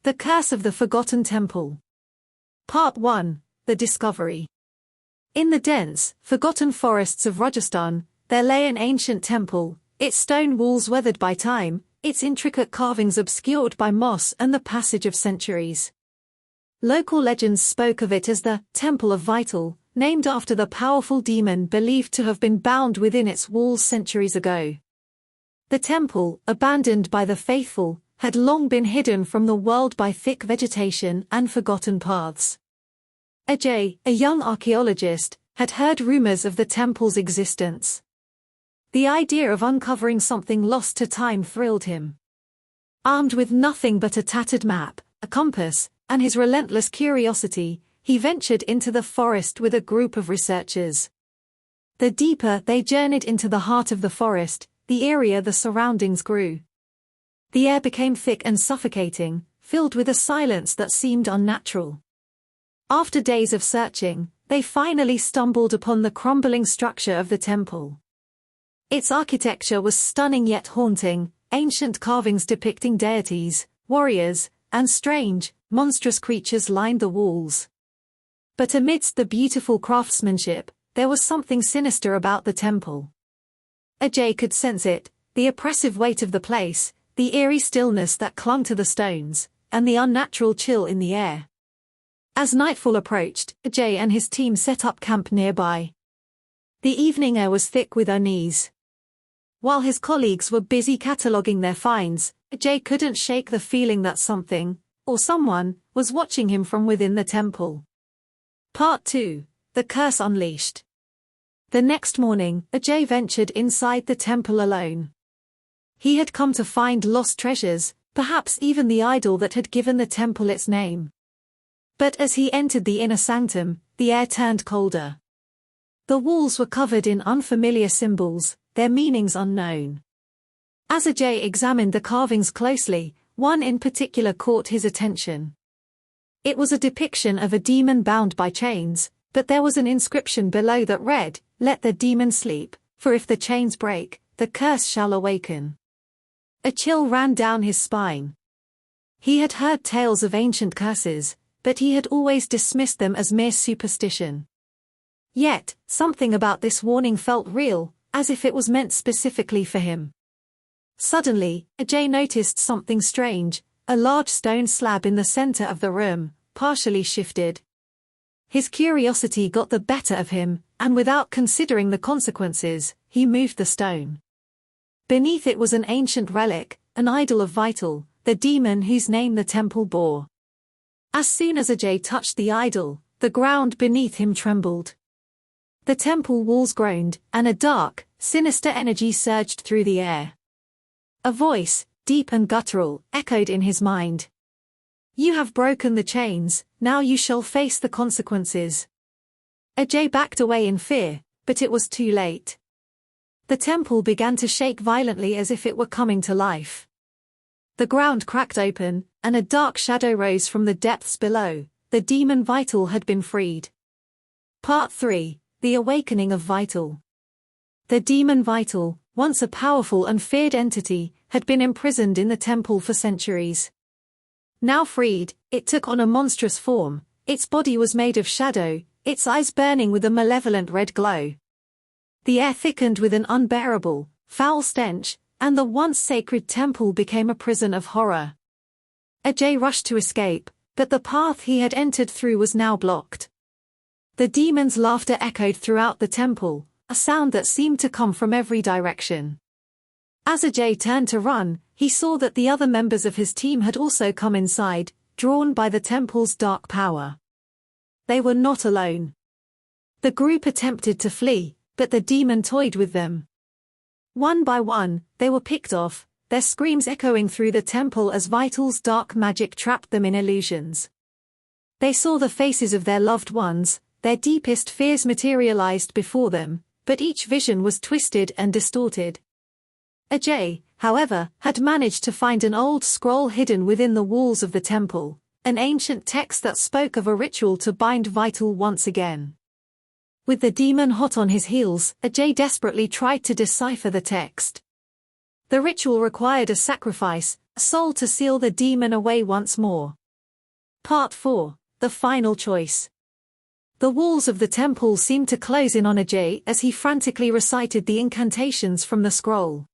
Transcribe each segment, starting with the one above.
The Curse of the Forgotten Temple. Part 1. The Discovery. In the dense, forgotten forests of Rajasthan, there lay an ancient temple, its stone walls weathered by time, its intricate carvings obscured by moss and the passage of centuries. Local legends spoke of it as the Temple of Vital, named after the powerful demon believed to have been bound within its walls centuries ago. The temple, abandoned by the faithful, had long been hidden from the world by thick vegetation and forgotten paths. Ajay, a young archaeologist, had heard rumors of the temple's existence. The idea of uncovering something lost to time thrilled him. Armed with nothing but a tattered map, a compass, and his relentless curiosity, he ventured into the forest with a group of researchers. The deeper they journeyed into the heart of the forest, the eerier the surroundings grew. The air became thick and suffocating, filled with a silence that seemed unnatural. After days of searching, they finally stumbled upon the crumbling structure of the temple. Its architecture was stunning yet haunting, ancient carvings depicting deities, warriors, and strange, monstrous creatures lined the walls. But amidst the beautiful craftsmanship, there was something sinister about the temple. Ajay could sense it, the oppressive weight of the place, the eerie stillness that clung to the stones, and the unnatural chill in the air. As nightfall approached, Ajay and his team set up camp nearby. The evening air was thick with unease. While his colleagues were busy cataloguing their finds, Ajay couldn't shake the feeling that something, or someone, was watching him from within the temple. Part 2. The Curse Unleashed. The next morning, Ajay ventured inside the temple alone. He had come to find lost treasures, perhaps even the idol that had given the temple its name. But as he entered the inner sanctum, the air turned colder. The walls were covered in unfamiliar symbols, their meanings unknown. As Ajay examined the carvings closely, one in particular caught his attention. It was a depiction of a demon bound by chains, but there was an inscription below that read, "Let the demon sleep, for if the chains break, the curse shall awaken." A chill ran down his spine. He had heard tales of ancient curses, but he had always dismissed them as mere superstition. Yet, something about this warning felt real, as if it was meant specifically for him. Suddenly, Ajay noticed something strange. A large stone slab in the center of the room, partially shifted. His curiosity got the better of him, and without considering the consequences, he moved the stone. Beneath it was an ancient relic, an idol of Vital, the demon whose name the temple bore. As soon as Ajay touched the idol, the ground beneath him trembled. The temple walls groaned, and a dark, sinister energy surged through the air. A voice, deep and guttural, echoed in his mind. "You have broken the chains, now you shall face the consequences." Ajay backed away in fear, but it was too late. The temple began to shake violently as if it were coming to life. The ground cracked open, and a dark shadow rose from the depths below. The demon Vital had been freed. Part 3. The Awakening of Vital. The demon Vital, once a powerful and feared entity, had been imprisoned in the temple for centuries. Now freed, it took on a monstrous form. Its body was made of shadow, its eyes burning with a malevolent red glow. The air thickened with an unbearable, foul stench, and the once sacred temple became a prison of horror. Ajay rushed to escape, but the path he had entered through was now blocked. The demon's laughter echoed throughout the temple, a sound that seemed to come from every direction. As Ajay turned to run, he saw that the other members of his team had also come inside, drawn by the temple's dark power. They were not alone. The group attempted to flee, but the demon toyed with them. One by one, they were picked off, their screams echoing through the temple as Vital's dark magic trapped them in illusions. They saw the faces of their loved ones, their deepest fears materialized before them, but each vision was twisted and distorted. Ajay, however, had managed to find an old scroll hidden within the walls of the temple, an ancient text that spoke of a ritual to bind Vital once again. With the demon hot on his heels, Ajay desperately tried to decipher the text. The ritual required a sacrifice, a soul to seal the demon away once more. Part 4. The final choice. The walls of the temple seemed to close in on Ajay as he frantically recited the incantations from the scroll.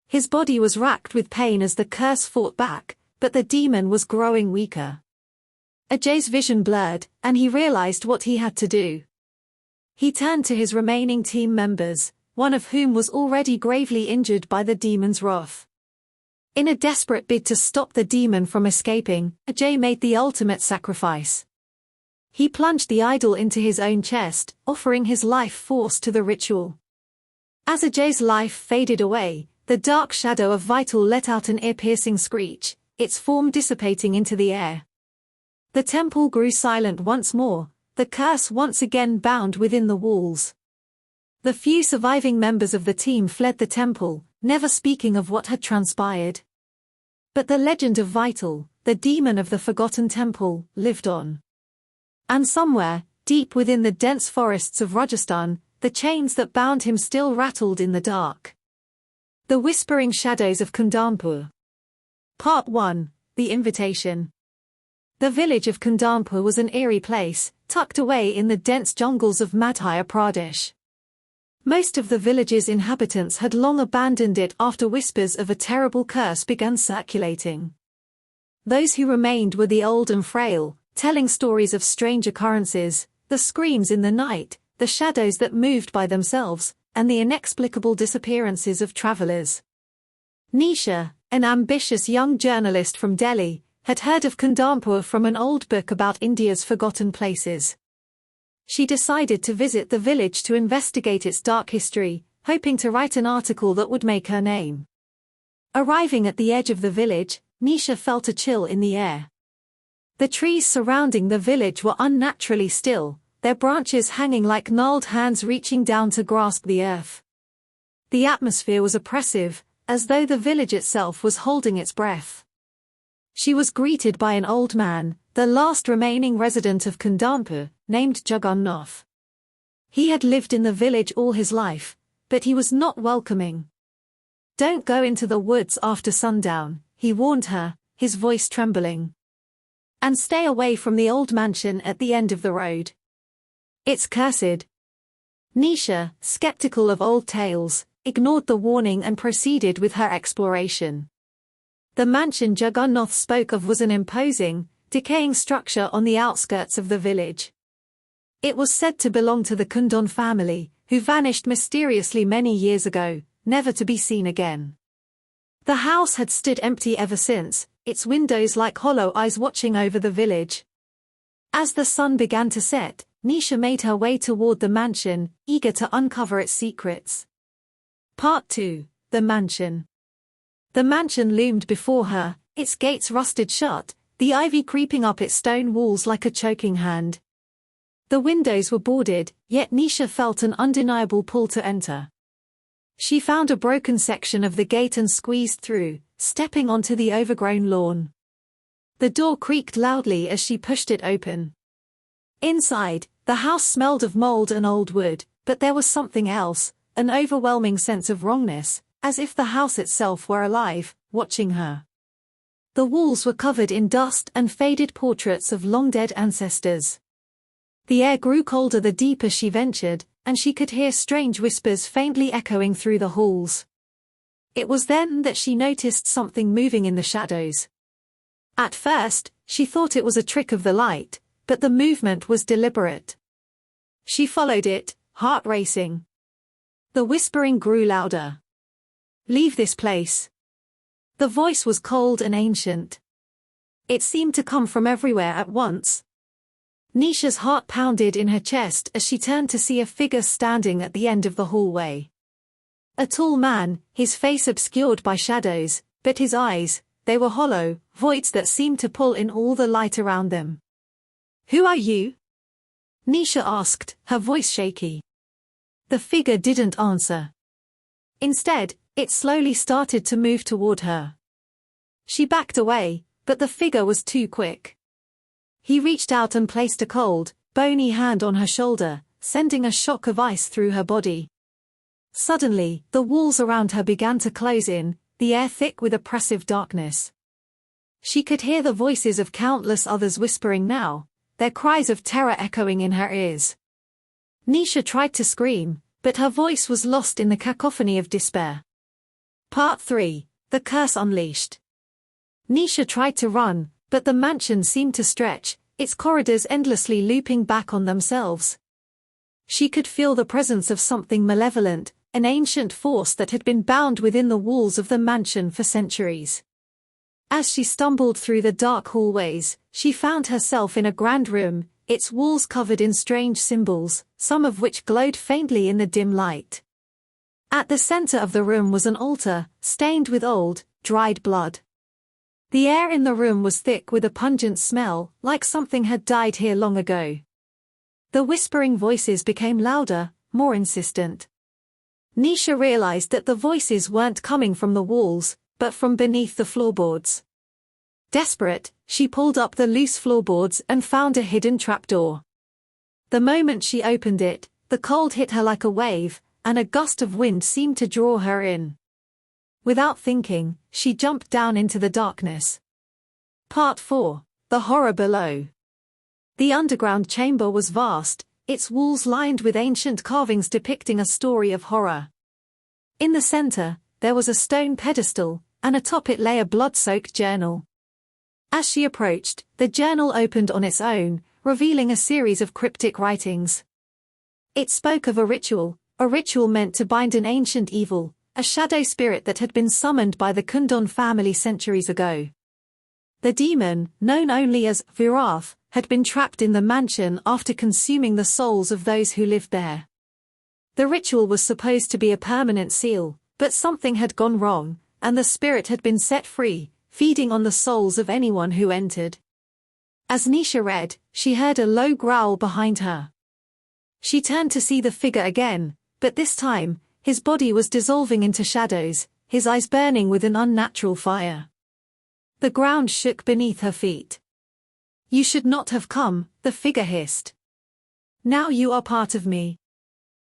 His body was racked with pain as the curse fought back, but the demon was growing weaker. Ajay's vision blurred, and he realized what he had to do. He turned to his remaining team members, one of whom was already gravely injured by the demon's wrath. In a desperate bid to stop the demon from escaping, Ajay made the ultimate sacrifice. He plunged the idol into his own chest, offering his life force to the ritual. As Ajay's life faded away, the dark shadow of Vital let out an ear-piercing screech, its form dissipating into the air. The temple grew silent once more, the curse once again bound within the walls. The few surviving members of the team fled the temple, never speaking of what had transpired. But the legend of Vital, the demon of the forgotten temple, lived on. And somewhere, deep within the dense forests of Rajasthan, the chains that bound him still rattled in the dark. The Whispering Shadows of Kundanpur. Part 1. The Invitation. The village of Kundanpur was an eerie place, tucked away in the dense jungles of Madhya Pradesh. Most of the village's inhabitants had long abandoned it after whispers of a terrible curse began circulating. Those who remained were the old and frail, telling stories of strange occurrences, the screams in the night, the shadows that moved by themselves, and the inexplicable disappearances of travelers. Nisha, an ambitious young journalist from Delhi, had heard of Kundanpur from an old book about India's forgotten places. She decided to visit the village to investigate its dark history, hoping to write an article that would make her name. Arriving at the edge of the village, Nisha felt a chill in the air. The trees surrounding the village were unnaturally still, their branches hanging like gnarled hands reaching down to grasp the earth. The atmosphere was oppressive, as though the village itself was holding its breath. She was greeted by an old man, the last remaining resident of Kundanpur, named Jagannath. He had lived in the village all his life, but he was not welcoming. "Don't go into the woods after sundown," he warned her, his voice trembling. "And stay away from the old mansion at the end of the road. It's cursed." Nisha, skeptical of old tales, ignored the warning and proceeded with her exploration. The mansion Jagannath spoke of was an imposing, decaying structure on the outskirts of the village. It was said to belong to the Kundan family, who vanished mysteriously many years ago, never to be seen again. The house had stood empty ever since, its windows like hollow eyes watching over the village. As the sun began to set, Nisha made her way toward the mansion, eager to uncover its secrets. Part 2. The Mansion. The mansion loomed before her, its gates rusted shut, the ivy creeping up its stone walls like a choking hand. The windows were boarded, yet Nisha felt an undeniable pull to enter. She found a broken section of the gate and squeezed through, stepping onto the overgrown lawn. The door creaked loudly as she pushed it open. Inside, the house smelled of mold and old wood, but there was something else, an overwhelming sense of wrongness, as if the house itself were alive, watching her. The walls were covered in dust and faded portraits of long-dead ancestors. The air grew colder the deeper she ventured, and she could hear strange whispers faintly echoing through the halls. It was then that she noticed something moving in the shadows. At first, she thought it was a trick of the light, but the movement was deliberate. She followed it, heart racing. The whispering grew louder. "Leave this place." The voice was cold and ancient. It seemed to come from everywhere at once. Nisha's heart pounded in her chest as she turned to see a figure standing at the end of the hallway. A tall man, his face obscured by shadows, but his eyes, they were hollow, voids that seemed to pull in all the light around them. "Who are you?" Nisha asked, her voice shaky. The figure didn't answer. Instead, it slowly started to move toward her. She backed away, but the figure was too quick. He reached out and placed a cold, bony hand on her shoulder, sending a shock of ice through her body. Suddenly, the walls around her began to close in, the air thick with oppressive darkness. She could hear the voices of countless others whispering now, their cries of terror echoing in her ears. Nisha tried to scream, but her voice was lost in the cacophony of despair. Part 3. The Curse Unleashed. Nisha tried to run, but the mansion seemed to stretch, its corridors endlessly looping back on themselves. She could feel the presence of something malevolent, an ancient force that had been bound within the walls of the mansion for centuries. As she stumbled through the dark hallways, she found herself in a grand room, its walls covered in strange symbols, some of which glowed faintly in the dim light. At the center of the room was an altar, stained with old, dried blood. The air in the room was thick with a pungent smell, like something had died here long ago. The whispering voices became louder, more insistent. Nisha realized that the voices weren't coming from the walls, but from beneath the floorboards. Desperate, she pulled up the loose floorboards and found a hidden trapdoor. The moment she opened it, the cold hit her like a wave, and a gust of wind seemed to draw her in. Without thinking, she jumped down into the darkness. Part 4. The Horror Below. The underground chamber was vast, its walls lined with ancient carvings depicting a story of horror. In the center, there was a stone pedestal, and atop it lay a blood-soaked journal. As she approached, the journal opened on its own, revealing a series of cryptic writings. It spoke of a ritual meant to bind an ancient evil, a shadow spirit that had been summoned by the Kundon family centuries ago. The demon, known only as Virath, had been trapped in the mansion after consuming the souls of those who lived there. The ritual was supposed to be a permanent seal, but something had gone wrong, and the spirit had been set free, feeding on the souls of anyone who entered. As Nisha read, she heard a low growl behind her. She turned to see the figure again, but this time, his body was dissolving into shadows, his eyes burning with an unnatural fire. The ground shook beneath her feet. "You should not have come," the figure hissed. "Now you are part of me."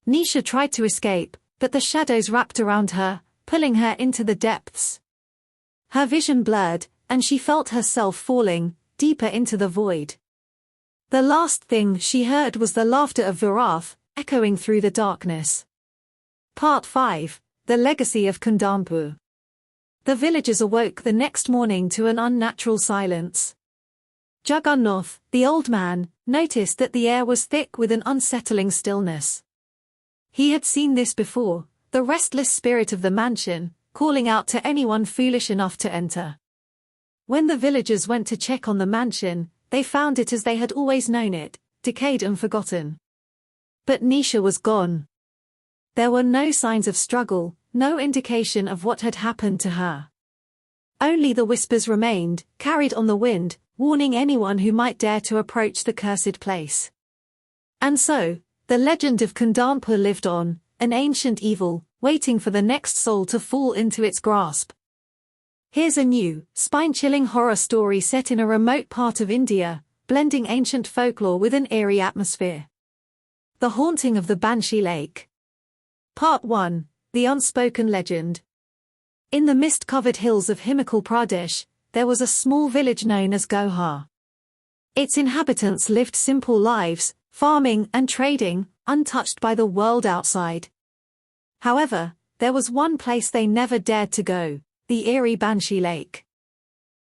Nisha tried to escape, but the shadows wrapped around her, pulling her into the depths. Her vision blurred, and she felt herself falling, deeper into the void. The last thing she heard was the laughter of Virath, echoing through the darkness. Part 5. The Legacy of Kundampu. The villagers awoke the next morning to an unnatural silence. Jagannath, the old man, noticed that the air was thick with an unsettling stillness. He had seen this before, the restless spirit of the mansion, calling out to anyone foolish enough to enter. When the villagers went to check on the mansion, they found it as they had always known it, decayed and forgotten. But Nisha was gone. There were no signs of struggle, no indication of what had happened to her. Only the whispers remained, carried on the wind, warning anyone who might dare to approach the cursed place. And so, the legend of Kundampu lived on, an ancient evil, waiting for the next soul to fall into its grasp. Here's a new, spine-chilling horror story set in a remote part of India, blending ancient folklore with an eerie atmosphere. The Haunting of the Banshee Lake. Part 1. The Unspoken Legend. In the mist-covered hills of Himachal Pradesh, there was a small village known as Gohar. Its inhabitants lived simple lives, farming and trading, untouched by the world outside. However, there was one place they never dared to go, the eerie Banshee Lake.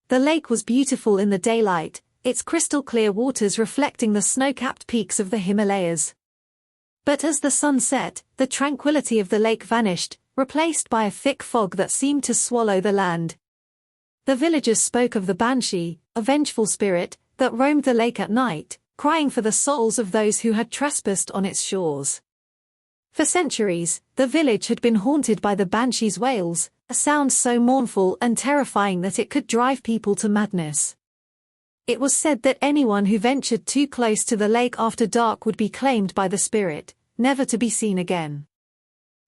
The lake was beautiful in the daylight, its crystal-clear waters reflecting the snow-capped peaks of the Himalayas. But as the sun set, the tranquility of the lake vanished, replaced by a thick fog that seemed to swallow the land. The villagers spoke of the Banshee, a vengeful spirit, that roamed the lake at night, crying for the souls of those who had trespassed on its shores. For centuries, the village had been haunted by the Banshee's wails, a sound so mournful and terrifying that it could drive people to madness. It was said that anyone who ventured too close to the lake after dark would be claimed by the spirit, never to be seen again.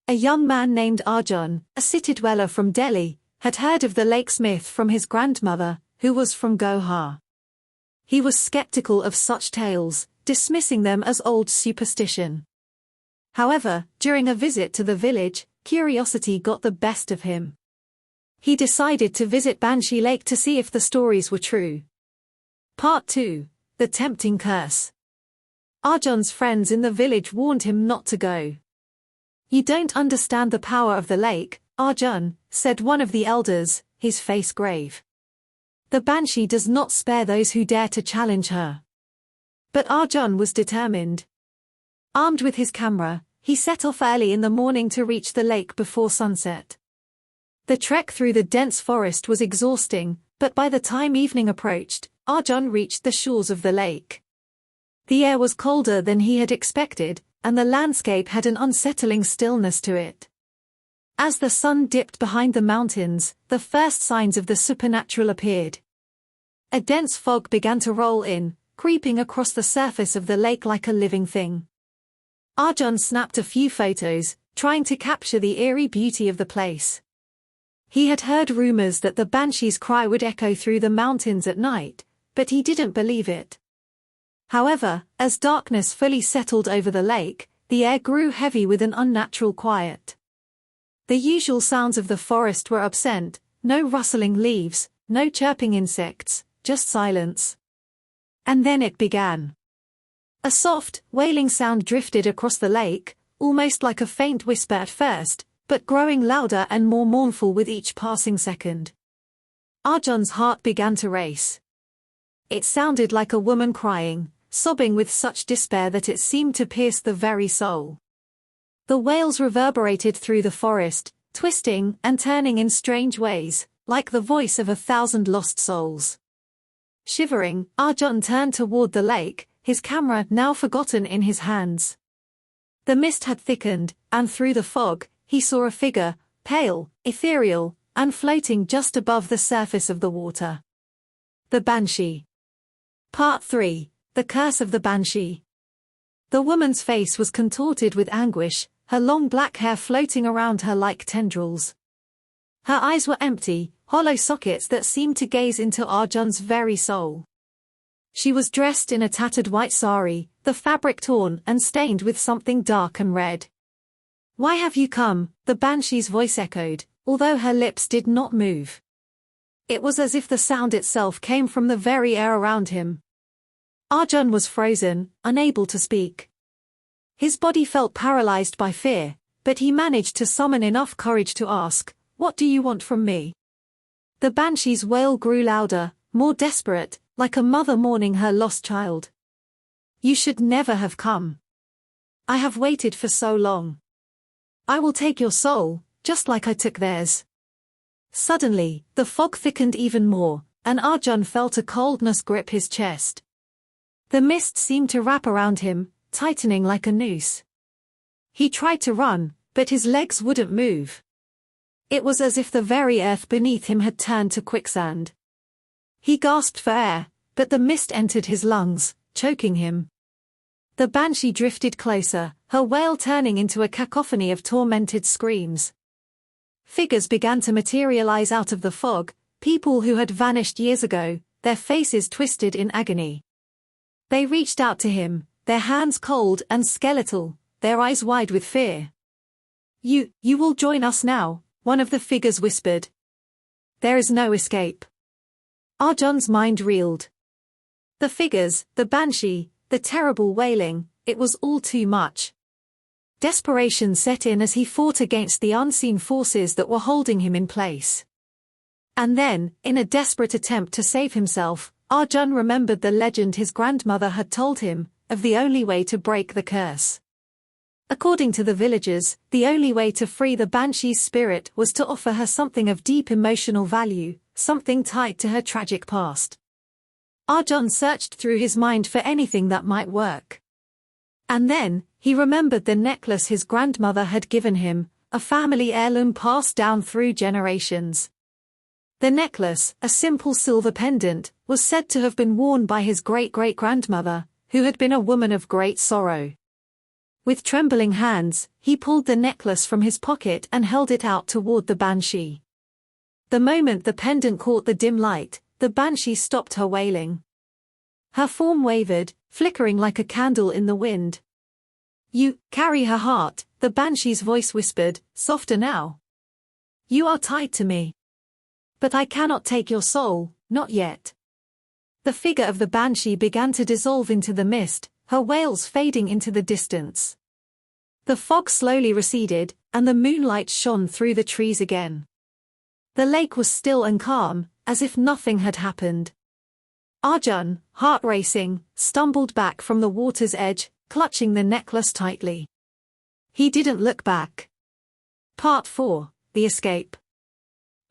A young man named Arjun, a city dweller from Delhi, had heard of the lake's myth from his grandmother, who was from Gohar. He was skeptical of such tales, dismissing them as old superstition. However, during a visit to the village, curiosity got the best of him. He decided to visit Banshee Lake to see if the stories were true. Part 2. The Tempting Curse. Arjun's friends in the village warned him not to go. "You don't understand the power of the lake, Arjun," said one of the elders, his face grave. "The Banshee does not spare those who dare to challenge her." But Arjun was determined. Armed with his camera, he set off early in the morning to reach the lake before sunset. The trek through the dense forest was exhausting, but by the time evening approached, Arjun reached the shores of the lake. The air was colder than he had expected, and the landscape had an unsettling stillness to it. As the sun dipped behind the mountains, the first signs of the supernatural appeared. A dense fog began to roll in, creeping across the surface of the lake like a living thing. Arjun snapped a few photos, trying to capture the eerie beauty of the place. He had heard rumors that the Banshee's cry would echo through the mountains at night, but he didn't believe it. However, as darkness fully settled over the lake, the air grew heavy with an unnatural quiet. The usual sounds of the forest were absent, no rustling leaves, no chirping insects, just silence. And then it began. A soft, wailing sound drifted across the lake, almost like a faint whisper at first, but growing louder and more mournful with each passing second. Arjun's heart began to race. It sounded like a woman crying, sobbing with such despair that it seemed to pierce the very soul. The wails reverberated through the forest, twisting and turning in strange ways, like the voice of 1,000 lost souls. Shivering, Arjun turned toward the lake, his camera now forgotten in his hands. The mist had thickened, and through the fog, he saw a figure, pale, ethereal, and floating just above the surface of the water. The Banshee. Part 3. The Curse of the Banshee. The woman's face was contorted with anguish, her long black hair floating around her like tendrils. Her eyes were empty, hollow sockets that seemed to gaze into Arjun's very soul. She was dressed in a tattered white sari, the fabric torn and stained with something dark and red. "Why have you come?" the Banshee's voice echoed, although her lips did not move. It was as if the sound itself came from the very air around him. Arjun was frozen, unable to speak. His body felt paralyzed by fear, but he managed to summon enough courage to ask, "What do you want from me?" The Banshee's wail grew louder, more desperate, like a mother mourning her lost child. "You should never have come. I have waited for so long. I will take your soul, just like I took theirs." Suddenly, the fog thickened even more, and Arjun felt a coldness grip his chest. The mist seemed to wrap around him, tightening like a noose. He tried to run, but his legs wouldn't move. It was as if the very earth beneath him had turned to quicksand. He gasped for air, but the mist entered his lungs, choking him. The Banshee drifted closer, her wail turning into a cacophony of tormented screams. Figures began to materialize out of the fog, people who had vanished years ago, their faces twisted in agony. They reached out to him, their hands cold and skeletal, their eyes wide with fear. You will join us now," one of the figures whispered. "There is no escape." Arjun's mind reeled. The figures, the Banshee, the terrible wailing, it was all too much. Desperation set in as he fought against the unseen forces that were holding him in place. And then, in a desperate attempt to save himself, Arjun remembered the legend his grandmother had told him, of the only way to break the curse. According to the villagers, the only way to free the Banshee's spirit was to offer her something of deep emotional value, something tied to her tragic past. Arjun searched through his mind for anything that might work. And then, he remembered the necklace his grandmother had given him, a family heirloom passed down through generations. The necklace, a simple silver pendant, was said to have been worn by his great-great-grandmother, who had been a woman of great sorrow. With trembling hands, he pulled the necklace from his pocket and held it out toward the Banshee. The moment the pendant caught the dim light, the Banshee stopped her wailing. Her form wavered, flickering like a candle in the wind. "You carry her heart," the Banshee's voice whispered, softer now. "You are tied to me. But I cannot take your soul, not yet. The figure of the banshee began to dissolve into the mist, her wails fading into the distance. The fog slowly receded, and the moonlight shone through the trees again. The lake was still and calm, as if nothing had happened. Arjun, heart racing, stumbled back from the water's edge, clutching the necklace tightly. He didn't look back. Part 4, The Escape.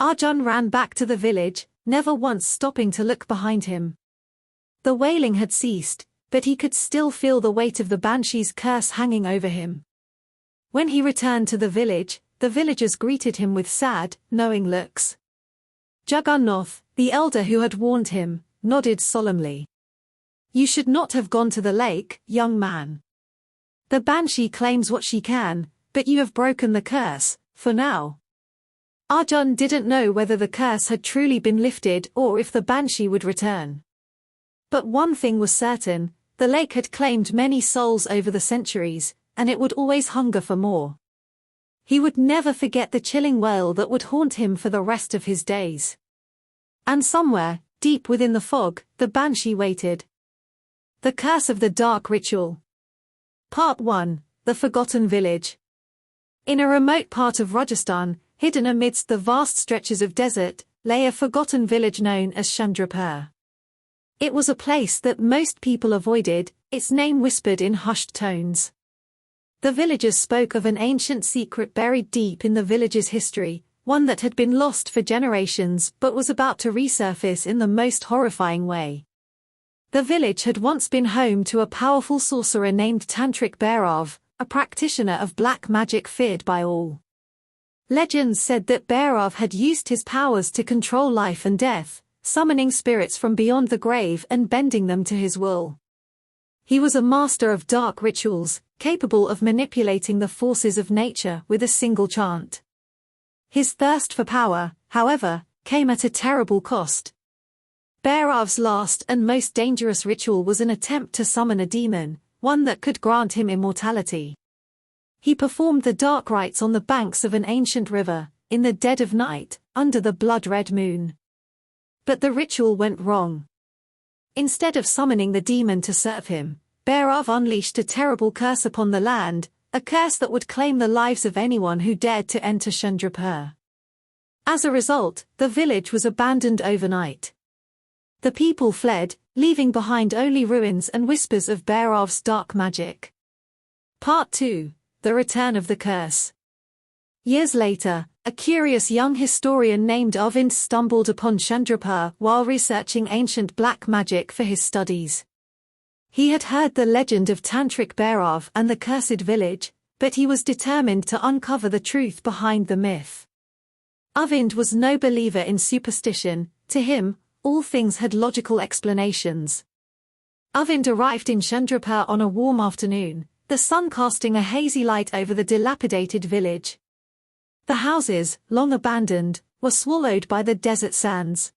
Arjun ran back to the village, never once stopping to look behind him. The wailing had ceased, but he could still feel the weight of the banshee's curse hanging over him. When he returned to the village, the villagers greeted him with sad, knowing looks. Jagannath, the elder who had warned him, nodded solemnly. You should not have gone to the lake, young man. The banshee claims what she can, but you have broken the curse, for now. Arjun didn't know whether the curse had truly been lifted or if the banshee would return. But one thing was certain, the lake had claimed many souls over the centuries, and it would always hunger for more. He would never forget the chilling wail that would haunt him for the rest of his days. And somewhere, deep within the fog, the banshee waited. The Curse of the Dark Ritual. Part 1, The Forgotten Village. In a remote part of Rajasthan, hidden amidst the vast stretches of desert, lay a forgotten village known as Chandrapur. It was a place that most people avoided, its name whispered in hushed tones. The villagers spoke of an ancient secret buried deep in the village's history, one that had been lost for generations but was about to resurface in the most horrifying way. The village had once been home to a powerful sorcerer named Tantric Bhairav, a practitioner of black magic feared by all. Legends said that Bhairav had used his powers to control life and death, summoning spirits from beyond the grave and bending them to his will. He was a master of dark rituals, capable of manipulating the forces of nature with a single chant. His thirst for power, however, came at a terrible cost. Bhairav's last and most dangerous ritual was an attempt to summon a demon, one that could grant him immortality. He performed the dark rites on the banks of an ancient river, in the dead of night, under the blood-red moon. But the ritual went wrong. Instead of summoning the demon to serve him, Bhairav unleashed a terrible curse upon the land, a curse that would claim the lives of anyone who dared to enter Chandrapur. As a result, the village was abandoned overnight. The people fled, leaving behind only ruins and whispers of Bhairav's dark magic. Part 2, The Return of the Curse. Years later, a curious young historian named Arvind stumbled upon Chandrapur while researching ancient black magic for his studies. He had heard the legend of Tantric Bhairav and the cursed village, but he was determined to uncover the truth behind the myth. Arvind was no believer in superstition. To him, all things had logical explanations. Arvind arrived in Chandrapur on a warm afternoon, the sun casting a hazy light over the dilapidated village. The houses, long abandoned, were swallowed by the desert sands.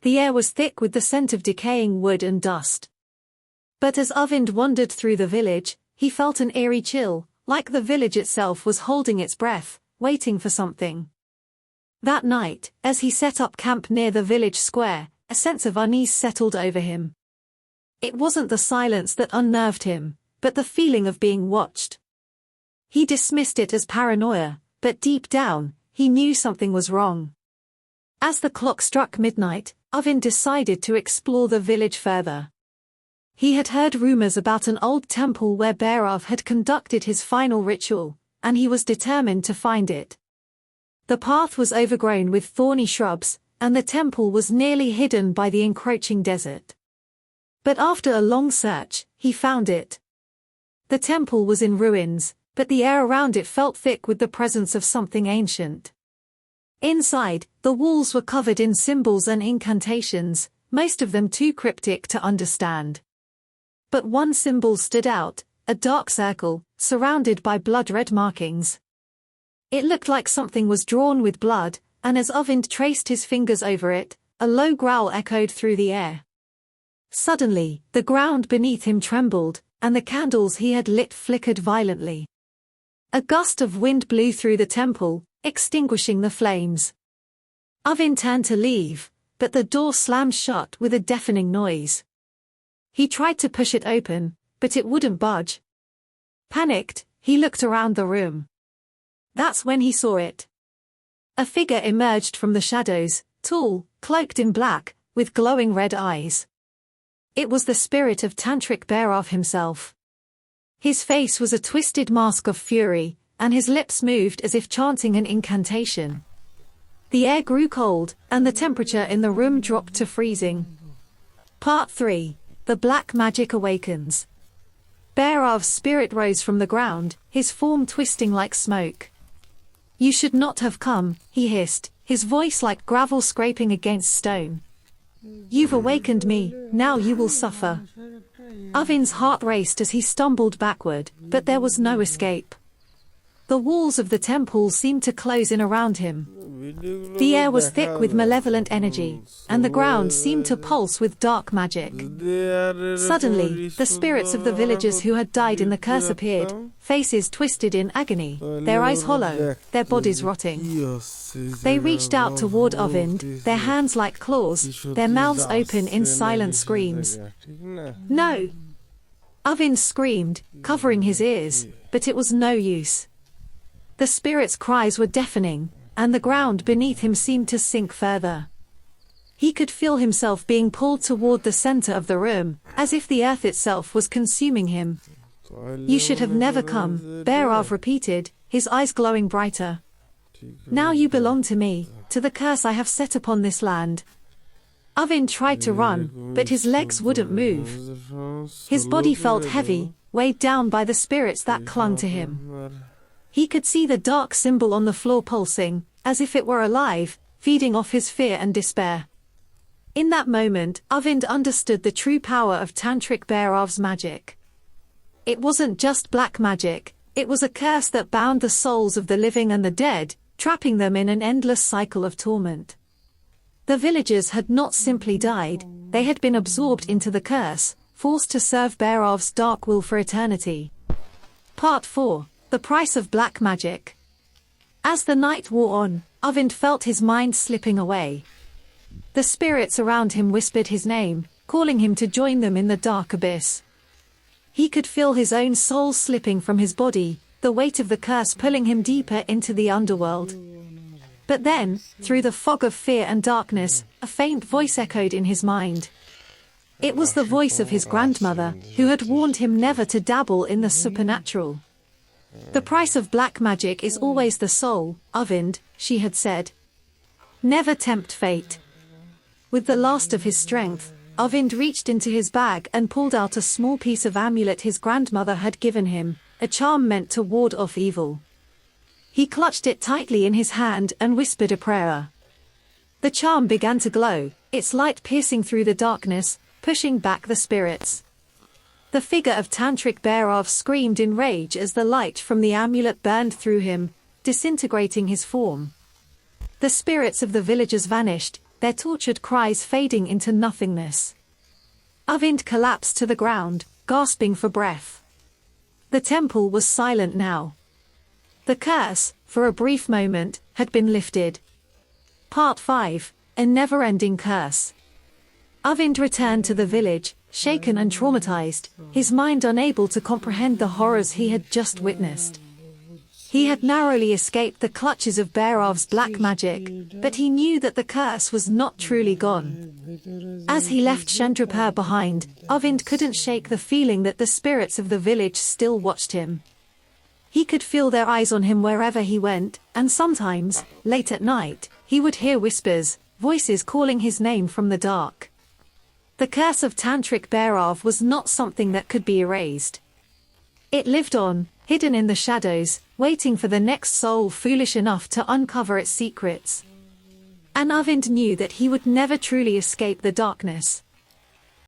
The air was thick with the scent of decaying wood and dust. But as Arvind wandered through the village, he felt an eerie chill, like the village itself was holding its breath, waiting for something. That night, as he set up camp near the village square, a sense of unease settled over him. It wasn't the silence that unnerved him, but the feeling of being watched. He dismissed it as paranoia, but deep down, he knew something was wrong. As the clock struck midnight, Arvind decided to explore the village further. He had heard rumors about an old temple where Bhairav had conducted his final ritual, and he was determined to find it. The path was overgrown with thorny shrubs, and the temple was nearly hidden by the encroaching desert. But after a long search, he found it. The temple was in ruins, but the air around it felt thick with the presence of something ancient. Inside, the walls were covered in symbols and incantations, most of them too cryptic to understand. But one symbol stood out, a dark circle, surrounded by blood-red markings. It looked like something was drawn with blood, and as Arvind traced his fingers over it, a low growl echoed through the air. Suddenly, the ground beneath him trembled, and the candles he had lit flickered violently. A gust of wind blew through the temple, extinguishing the flames. Arvind turned to leave, but the door slammed shut with a deafening noise. He tried to push it open, but it wouldn't budge. Panicked, he looked around the room. That's when he saw it. A figure emerged from the shadows, tall, cloaked in black, with glowing red eyes. It was the spirit of Tantric Bhairav himself. His face was a twisted mask of fury, and his lips moved as if chanting an incantation. The air grew cold, and the temperature in the room dropped to freezing. Part 3. The Black Magic Awakens. Bhairav's spirit rose from the ground, his form twisting like smoke. "You should not have come," he hissed, his voice like gravel scraping against stone. "You've awakened me, now you will suffer." Arvind's heart raced as he stumbled backward, but there was no escape. The walls of the temple seemed to close in around him. The air was thick with malevolent energy, and the ground seemed to pulse with dark magic. Suddenly, the spirits of the villagers who had died in the curse appeared, faces twisted in agony, their eyes hollow, their bodies rotting. They reached out toward Arvind, their hands like claws, their mouths open in silent screams. "No!" Arvind screamed, covering his ears, but it was no use. The spirits' cries were deafening, and the ground beneath him seemed to sink further. He could feel himself being pulled toward the center of the room, as if the earth itself was consuming him. "You should have never come," Bhairav repeated, his eyes glowing brighter. "Now you belong to me, to the curse I have set upon this land." Arvind tried to run, but his legs wouldn't move. His body felt heavy, weighed down by the spirits that clung to him. He could see the dark symbol on the floor pulsing, as if it were alive, feeding off his fear and despair. In that moment, Arvind understood the true power of Tantric Bhairav's magic. It wasn't just black magic, it was a curse that bound the souls of the living and the dead, trapping them in an endless cycle of torment. The villagers had not simply died, they had been absorbed into the curse, forced to serve Bhairav's dark will for eternity. Part 4. The Price of Black Magic. As the night wore on, Arvind felt his mind slipping away. The spirits around him whispered his name, calling him to join them in the dark abyss. He could feel his own soul slipping from his body, the weight of the curse pulling him deeper into the underworld. But then, through the fog of fear and darkness, a faint voice echoed in his mind. It was the voice of his grandmother, who had warned him never to dabble in the supernatural. "The price of black magic is always the soul, Arvind," she had said. "Never tempt fate." With the last of his strength, Arvind reached into his bag and pulled out a small piece of amulet his grandmother had given him, a charm meant to ward off evil. He clutched it tightly in his hand and whispered a prayer. The charm began to glow, its light piercing through the darkness, pushing back the spirits. The figure of Tantric Bhairav screamed in rage as the light from the amulet burned through him, disintegrating his form. The spirits of the villagers vanished, their tortured cries fading into nothingness. Arvind collapsed to the ground, gasping for breath. The temple was silent now. The curse, for a brief moment, had been lifted. Part 5. A never-ending curse. Arvind returned to the village, shaken and traumatized, his mind unable to comprehend the horrors he had just witnessed. He had narrowly escaped the clutches of Bhairav's black magic, but he knew that the curse was not truly gone. As he left Chandrapur behind, Arvind couldn't shake the feeling that the spirits of the village still watched him. He could feel their eyes on him wherever he went, and sometimes, late at night, he would hear whispers, voices calling his name from the dark. The curse of Tantric Bhairav was not something that could be erased. It lived on, hidden in the shadows, waiting for the next soul foolish enough to uncover its secrets. And Arvind knew that he would never truly escape the darkness.